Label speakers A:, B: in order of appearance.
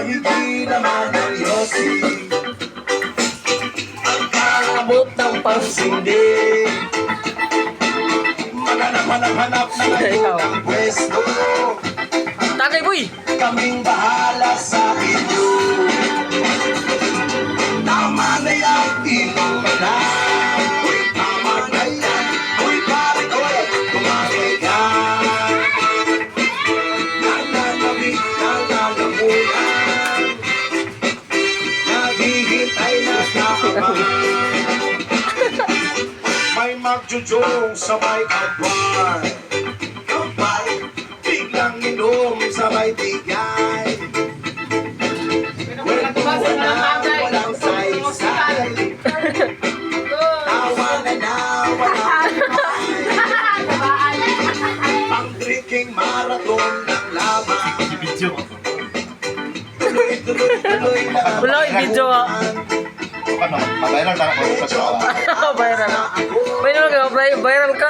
A: Mahigi naman ng Yossi. Ang kaabot ng pansindi. Maghanap-hanap na ngayon ng pwesto.
B: Tagay, boy!
A: Kaming bahala sa inyo. Tama na yan, inuman na. Uy, tama na yan. Uy, pare ko, kumari ka. Nananawid, nananamunan. Naghihintay na kakaman. May magjujong sa may kabay. Kabay, biglang inom sa may bigay. Kwentuhan na walang saysay. Tawanan na walang kamay. Ang drinking marathon ng laban. Tuloy-tuloy na ang
B: Wala, i-video ah.
C: Ano, viral na ako sa
B: Viral. Viral ka, viral ka.